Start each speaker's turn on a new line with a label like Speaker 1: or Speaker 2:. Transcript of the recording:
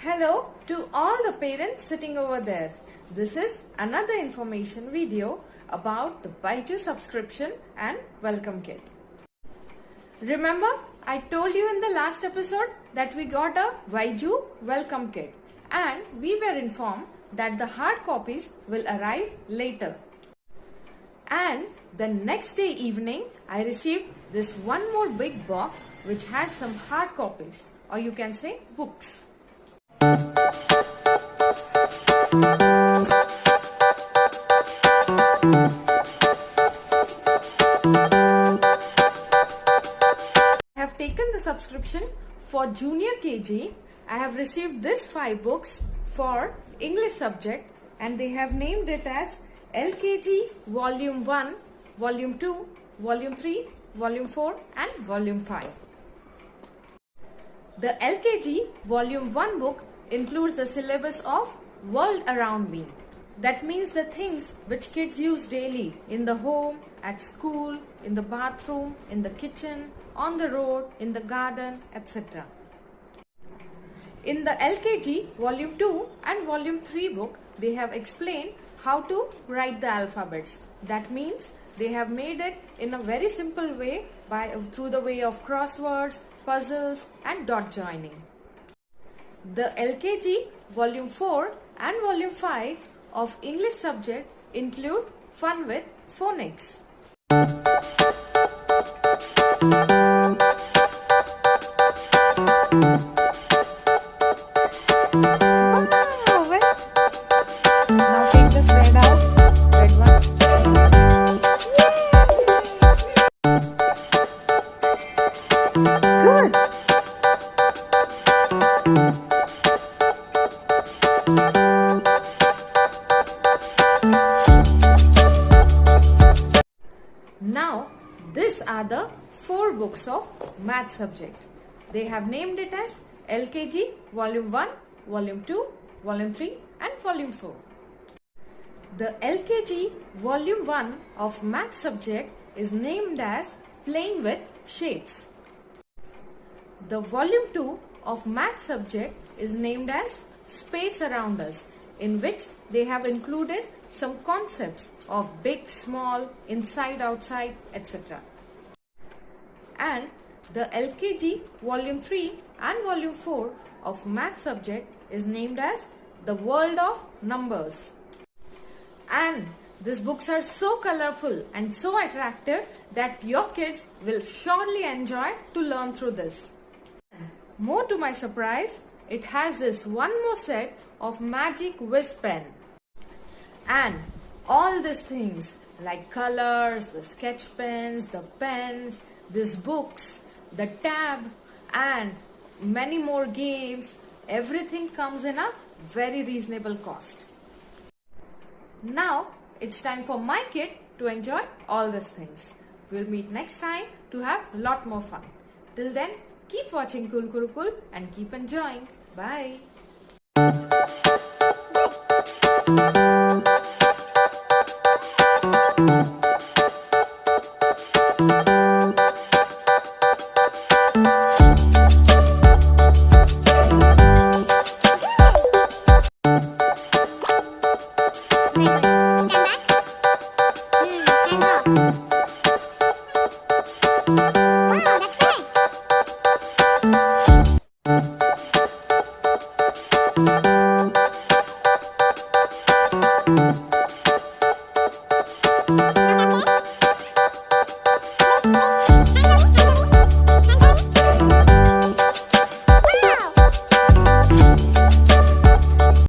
Speaker 1: Hello to all the parents sitting over there. This is another information video about the bYJU'S subscription and welcome kit. Remember, I told you in the last episode that we got a bYJU'S welcome kit and we were informed that the hard copies will arrive later. And the next day evening, I received this one more big box which had some hard copies, or you can say books. I have taken the subscription for Junior KG. I have received this 5 books for English subject and they have named it as LKG Volume 1, Volume 2, Volume 3, Volume 4 and Volume 5. The LKG Volume 1 book includes the syllabus of World Around Me. That means the things which kids use daily in the home, at school, in the bathroom, in the kitchen, on the road, in the garden, etc. In the LKG Volume 2 and Volume 3 book, they have explained how to write the alphabets. That means they have made it in a very simple way through the way of crosswords, puzzles and dot joining. The LKG Volume 4 and Volume 5 of English subject include fun with phonics. Now take this red out, red one. Good. Now, these are the 4 books of math subject. They have named it as LKG Volume 1, Volume 2, Volume 3 and Volume 4. The LKG Volume 1 of math subject is named as Playing with Shapes. The Volume 2 of math subject is named as Space Around Us, in which they have included some concepts of big, small, inside, outside, etc. And the LKG Volume 3 and Volume 4 of math subject is named as The World of Numbers. And these books are so colorful and so attractive that your kids will surely enjoy to learn through this. More to my surprise, it has this one more set of Magic Whiz pen. And all these things like colors, the sketch pens, the pens, these books, the tab and many more games, everything comes in a very reasonable cost. Now it's time for my kid to enjoy all these things. We'll meet next time to have a lot more fun. Till then, keep watching Cool Cool Cool and keep enjoying. Bye.
Speaker 2: Thank you.